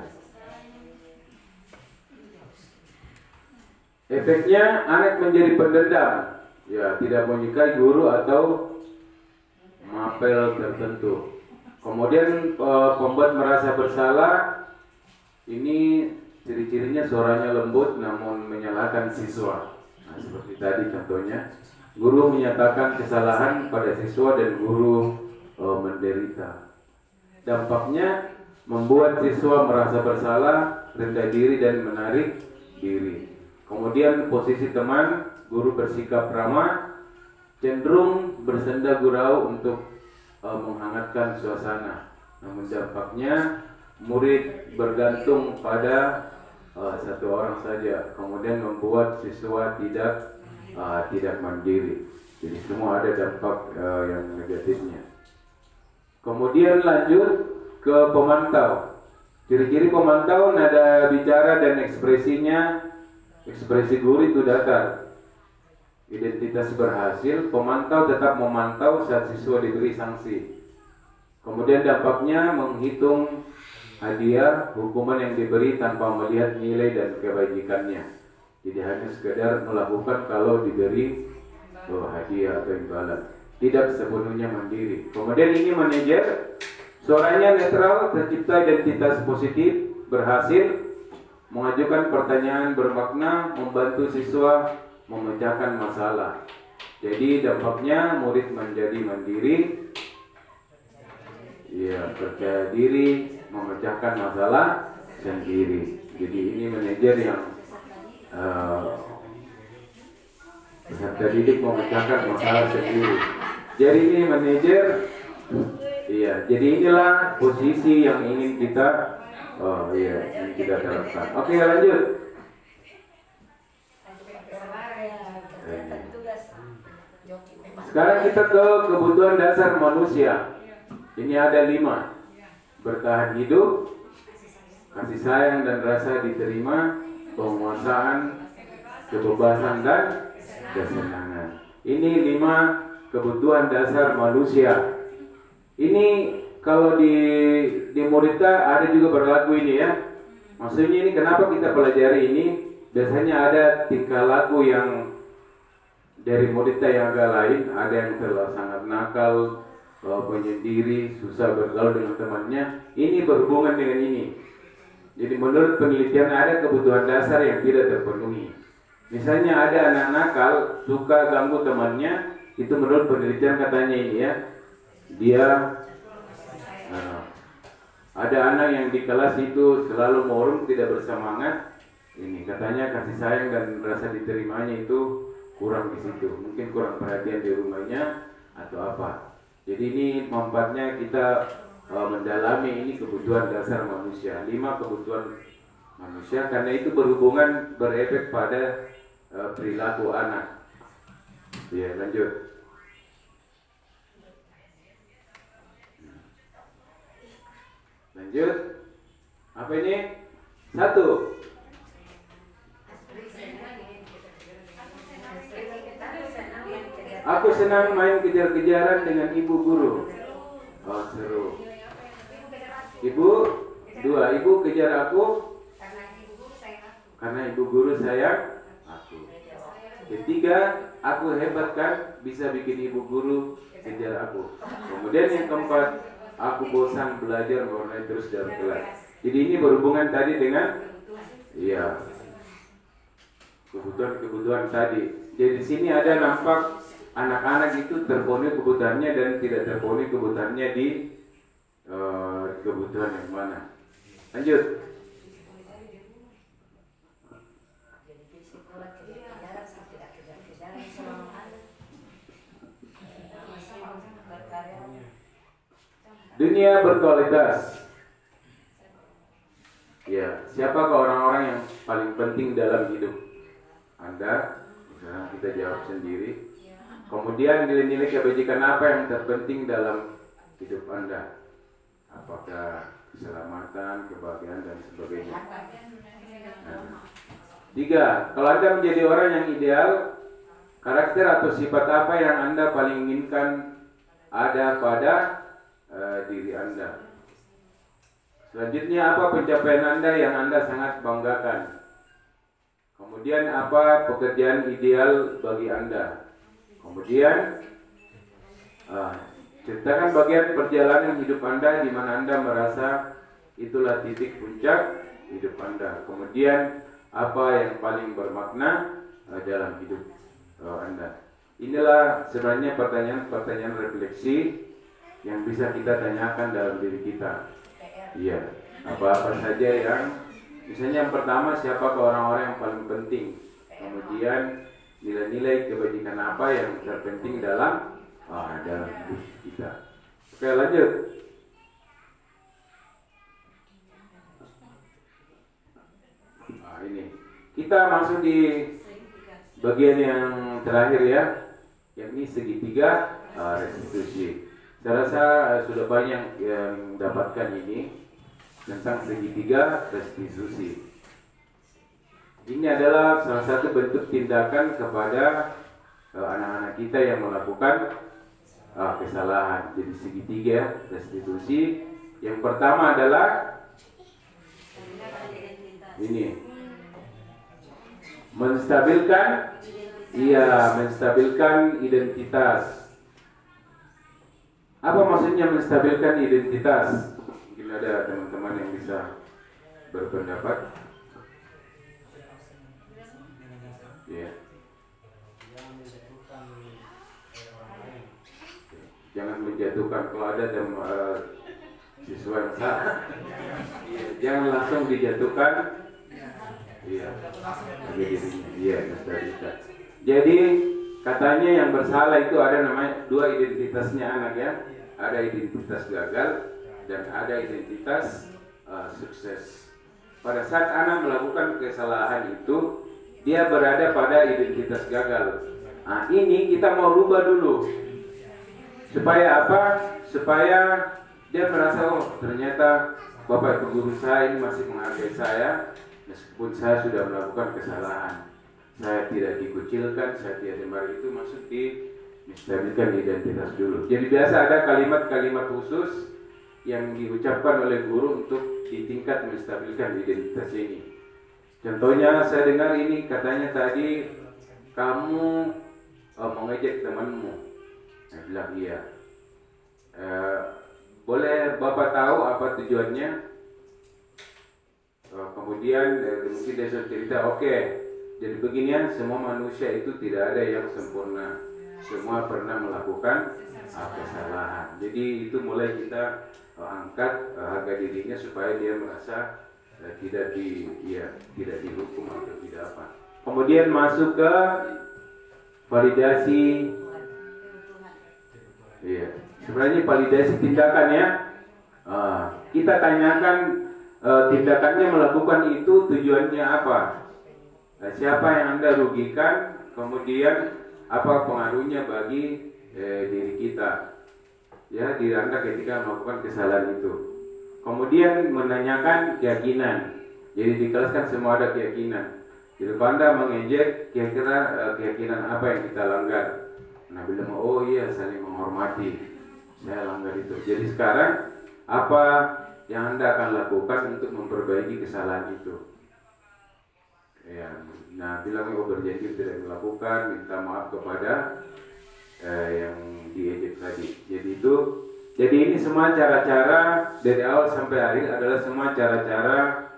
Efeknya anak menjadi pendendam, ya tidak menyukai guru atau mapel tertentu. Kemudian pembuat merasa bersalah, ini ciri-cirinya suaranya lembut namun menyalahkan siswa. Nah, seperti tadi contohnya, guru menyatakan kesalahan pada siswa dan guru menderita. Dampaknya membuat siswa merasa bersalah, rendah diri dan menarik diri. Kemudian posisi teman, guru bersikap ramah, cenderung bersenda gurau untuk menghangatkan suasana. Namun dampaknya murid bergantung pada satu orang saja, kemudian membuat siswa tidak mandiri. Jadi semua ada dampak yang negatifnya. Kemudian lanjut ke pemantau. Ciri-ciri pemantau, nada bicara dan ekspresinya. Ekspresi guru itu datar. Identitas berhasil, pemantau tetap memantau saat siswa diberi sanksi. Kemudian dampaknya menghitung hadiah, hukuman yang diberi tanpa melihat nilai dan kebajikannya. Jadi hanya sekedar melakukan kalau diberi hadiah atau imbalan. Tidak sepenuhnya mandiri. Kemudian ini manajer, suaranya netral, tercipta identitas positif, berhasil mengajukan pertanyaan bermakna, membantu siswa memecahkan masalah. Jadi dampaknya murid menjadi mandiri, ya, percaya diri, memecahkan masalah sendiri. Jadi ini manajer yang peserta didik memecahkan masalah sendiri. Jadi ini manajer, iya. Jadi inilah posisi yang ingin kita ingin kita terapkan. Oke, lanjut. Sekarang kita ke kebutuhan dasar manusia. Ini ada 5. Bertahan hidup, kasih sayang dan rasa diterima, penguasaan, kebebasan dan kesenangan. Ini 5 kebutuhan dasar manusia. Ini kalau di Morita ada juga berlaku ini ya. Maksudnya ini kenapa kita pelajari ini? Biasanya ada tingkah laku yang dari Morita yang agak lain. Ada yang sangat nakal, penyendiri, susah bergaul dengan temannya. Ini berhubungan dengan ini. Jadi menurut penelitian ada kebutuhan dasar yang tidak terpenuhi. Misalnya ada anak nakal, suka ganggu temannya. Itu menurut penelitian katanya ini ya. Dia ada anak yang di kelas itu selalu murung, tidak bersemangat. Ini katanya kasih sayang dan rasa diterimanya itu kurang di situ. Mungkin kurang perhatian di rumahnya atau apa. Jadi ini manfaatnya kita mendalami ini kebutuhan dasar manusia. 5 kebutuhan manusia karena itu berhubungan berefek pada perilaku anak. Ya, lanjut. Lanjut. Apa ini? 1. Aku senang main kejar-kejaran dengan ibu guru. Oh, seru. Ibu, 2. Ibu kejar aku karena ibu guru sayang aku. 3. Aku hebat kan, bisa bikin ibu guru kejar aku. Kemudian yang 4, aku bosan belajar mewarnai terus dalam kelas. Jadi ini berhubungan tadi dengan kebutuhan tadi. Jadi di sini ada nampak anak-anak itu terpenuhi kebutuhannya dan tidak terpenuhi kebutuhannya di kebutuhan yang mana. Lanjut. Dunia berkualitas. Ya, siapakah orang-orang yang paling penting dalam hidup Anda? Misalnya kita jawab sendiri. Kemudian nilai-nilai kebajikan apa yang terpenting dalam hidup Anda? Apakah keselamatan, kebahagiaan dan sebagainya. 3. Kalau Anda menjadi orang yang ideal, karakter atau sifat apa yang Anda paling inginkan ada pada diri Anda? Selanjutnya, apa pencapaian Anda yang Anda sangat banggakan? Kemudian, apa pekerjaan ideal bagi Anda? Kemudian, ceritakan bagian perjalanan hidup Anda di mana Anda merasa itulah titik puncak hidup Anda. Kemudian, apa yang paling bermakna dalam hidup Anda? Inilah sebenarnya pertanyaan-pertanyaan refleksi yang bisa kita tanyakan dalam diri kita. Iya, apa-apa saja yang, misalnya yang pertama, siapa orang-orang yang paling penting? Kemudian nilai-nilai kebajikan apa yang terpenting dalam hidup kita. Oke, lanjut. Ini kita masuk di bagian yang terakhir ya, yakni segitiga restitusi. Saya rasa sudah banyak yang mendapatkan ini tentang segitiga restitusi. Ini adalah salah satu bentuk tindakan kepada anak-anak kita yang melakukan kesalahan. Jadi segitiga restitusi. Yang pertama adalah ini, menstabilkan identitas. Apa maksudnya menstabilkan identitas? Mungkin ada teman-teman yang bisa berpendapat. Ya. Jangan menjatuhkan. Kalau ada siswa yang salah, jangan langsung dijatuhkan. Iya. Iya, menstabilkan. Jadi katanya yang bersalah itu ada namanya dua identitasnya anak ya. Ada identitas gagal dan ada identitas sukses. Pada saat anak melakukan kesalahan itu, dia berada pada identitas gagal. Nah, ini kita mau rubah dulu. Supaya apa? Supaya dia merasa, oh ternyata Bapak Ibu guru saya ini masih menghargai saya, meskipun saya sudah melakukan kesalahan. Saya tidak dikucilkan, saya tidak dimarahi. Itu masuk di menstabilkan identitas dulu. Jadi biasa ada kalimat-kalimat khusus yang diucapkan oleh guru untuk di tingkat menstabilkan identitas ini. Contohnya saya dengar ini katanya tadi, kamu mengejek temanmu. Saya bilang iya. Boleh Bapak tahu apa tujuannya? Kemudian mungkin dia cerita, oke. Jadi beginian, semua manusia itu tidak ada yang sempurna. Semua pernah melakukan kesalahan. Jadi itu mulai kita angkat harga dirinya supaya dia merasa tidak dihukum atau tidak apa. Kemudian masuk ke validasi. Iya. Sebenarnya validasi tindakan ya. Kita tanyakan tindakannya melakukan itu tujuannya apa? Siapa yang Anda rugikan? Kemudian apa pengaruhnya bagi diri kita? Ya, diri Anda ketika melakukan kesalahan itu. Kemudian menanyakan keyakinan. Jadi di kelas kan semua ada keyakinan. Jadi Anda mengejek, kira-kira keyakinan apa yang kita langgar? Nah, bilang, oh iya, saling menghormati. Saya langgar itu. Jadi sekarang apa yang Anda akan lakukan untuk memperbaiki kesalahan itu? Ya, nah bilang, oh berjanji tidak melakukan, minta maaf kepada yang diejek tadi. Jadi ini semua cara-cara dari awal sampai akhir adalah semua cara-cara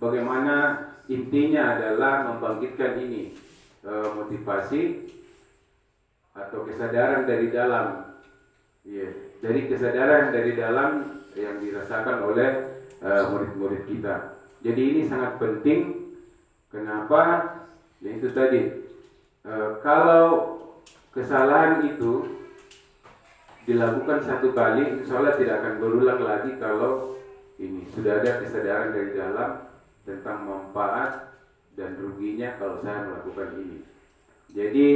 bagaimana intinya adalah membangkitkan ini motivasi atau kesadaran dari dalam. Dari kesadaran dari dalam yang dirasakan oleh murid-murid kita. Jadi ini sangat penting. Kenapa? Ya itu tadi. Kalau kesalahan itu dilakukan satu kali, insya Allah tidak akan berulang lagi kalau ini sudah ada kesadaran dari dalam tentang manfaat dan ruginya kalau saya melakukan ini. Jadi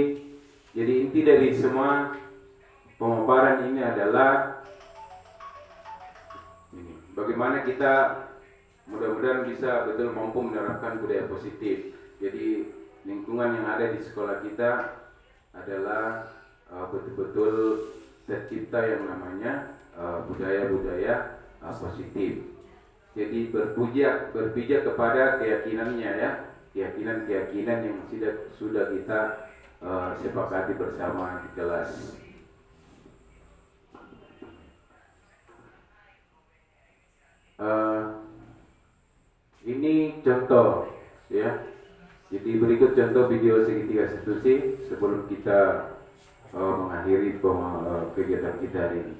inti dari semua pemaparan ini adalah ini, bagaimana kita mudah-mudahan bisa betul mampu menerapkan budaya positif. Jadi lingkungan yang ada di sekolah kita adalah betul-betul tercipta yang namanya budaya-budaya positif. Jadi berpijak kepada keyakinannya ya, keyakinan yang sudah kita sepakati bersama di kelas. Ini contoh ya. Jadi berikut contoh video segitiga institusi sebelum kita mengakhiri kegiatan kita hari ini.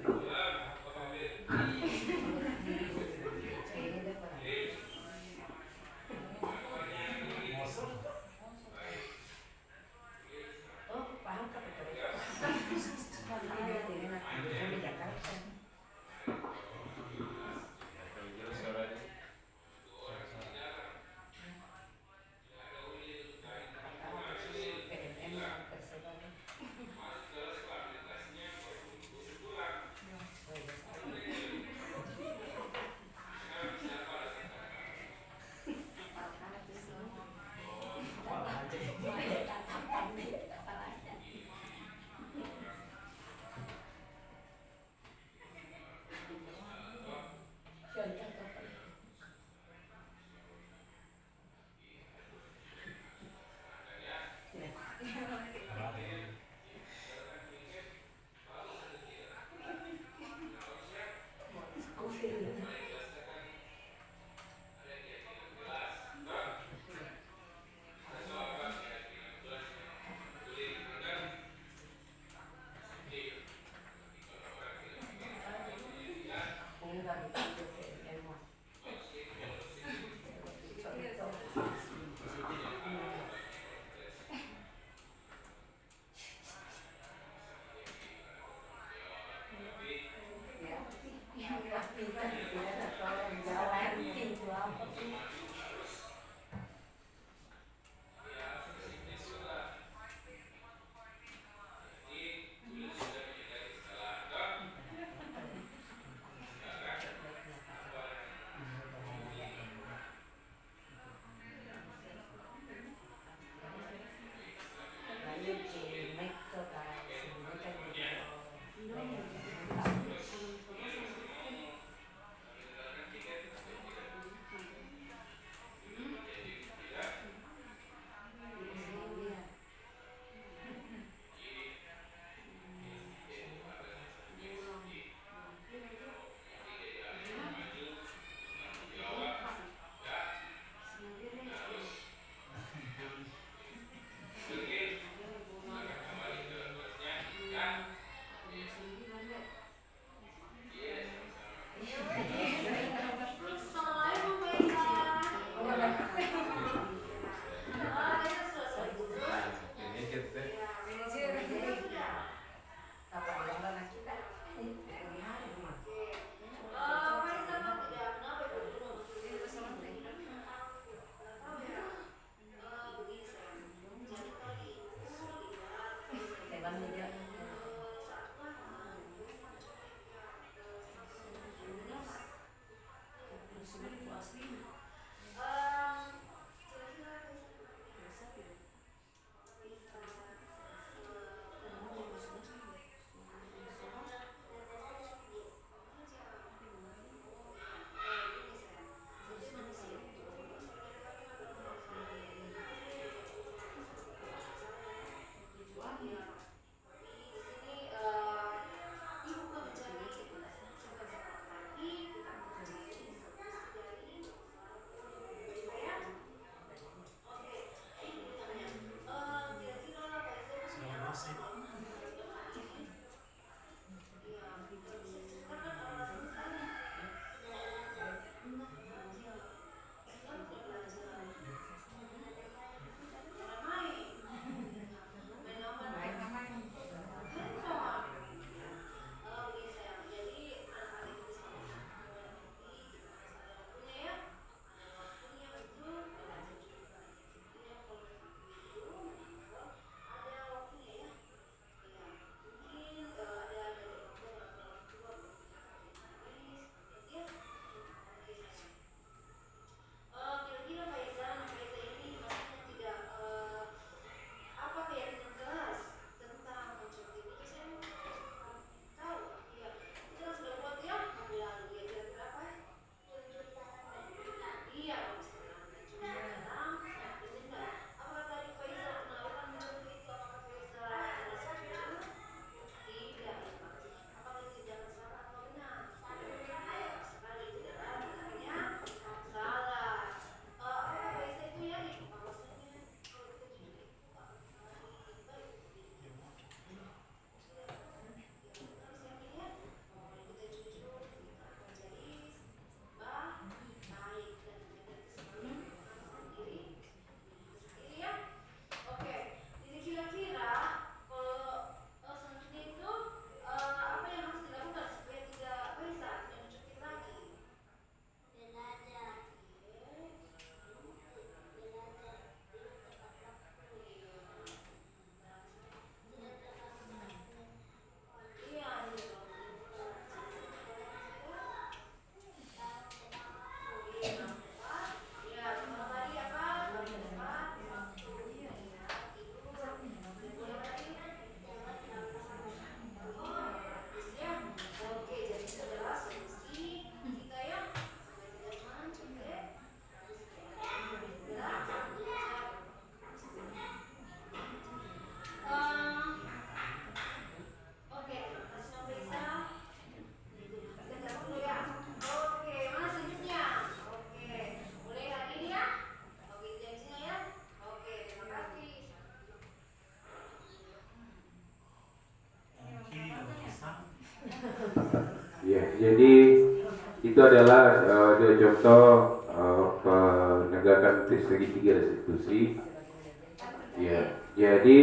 jadi itu adalah dua contoh penegakan segitiga restitusi. Ya, jadi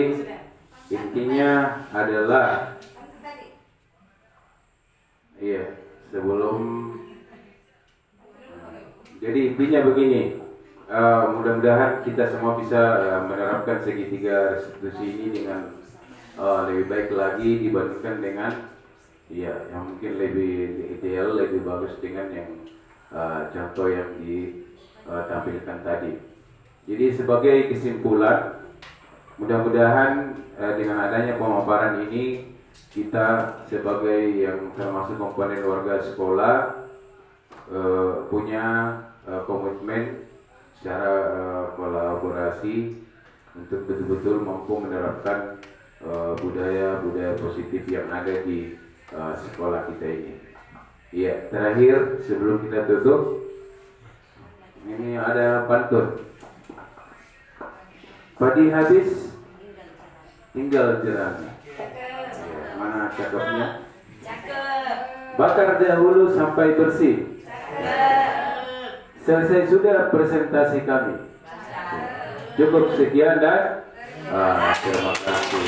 intinya adalah jadi intinya begini, mudah-mudahan kita semua bisa menerapkan segitiga restitusi ini dengan lebih baik lagi dibandingkan dengan yang mungkin lebih ideal, lebih bagus dengan yang contoh yang ditampilkan tadi. Jadi sebagai kesimpulan, mudah-mudahan dengan adanya pemaparan ini kita sebagai yang termasuk komponen warga sekolah punya komitmen secara kolaborasi untuk betul-betul mampu menerapkan budaya-budaya positif yang ada di sekolah kita ini. Iya, terakhir sebelum kita tutup, ini ada pantun. Padi habis, tinggal jerami. Mana cakepnya? Bakar dahulu sampai bersih. Selesai sudah presentasi kami. Cukup sekian dan terima kasih.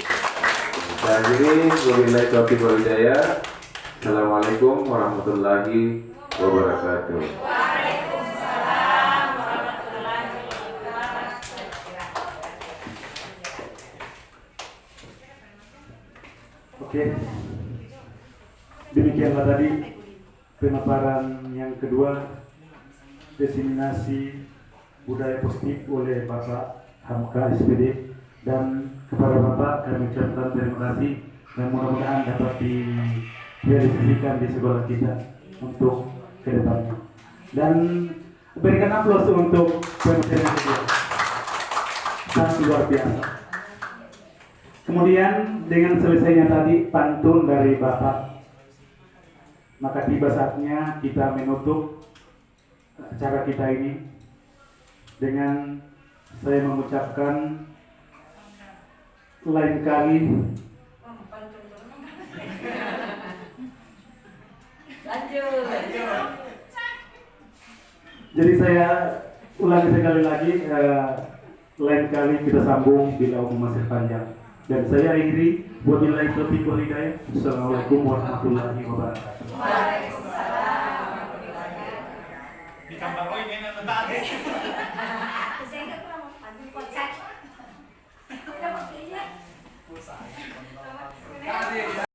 Hadirin, wabillahi taufiq wal hidayah. Assalamualaikum warahmatullahi wabarakatuh. Waalaikumsalam warahmatullahi wabarakatuh. Oke, demikianlah tadi pemaparan yang kedua, diseminasi budaya positif oleh Bapak Hamka SPD, dan kepada Bapak kami ucapkan terima kasih dan mudah-mudahan dapat direalisasikan di sekolah kita untuk kedepannya. Dan berikan aplaus untuk pemaparan kedua, sangat luar biasa. Kemudian dengan selesainya tadi pantun dari Bapak, maka tiba saatnya kita menutup acara kita ini dengan saya mengucapkan lain kali. Jadi saya ulangi sekali lagi, lain kali kita sambung bila umur masih panjang. Dan saya akhiri, wabillahi taufiq wal hidayah. Assalamualaikum warahmatullahi wabarakatuh. Waalaikumsalam warahmatullahi wabarakatuh. Di kampung lo ini yang tadi. Saya nggak kurang pantun kocak. Udah waktunya. Pulsa.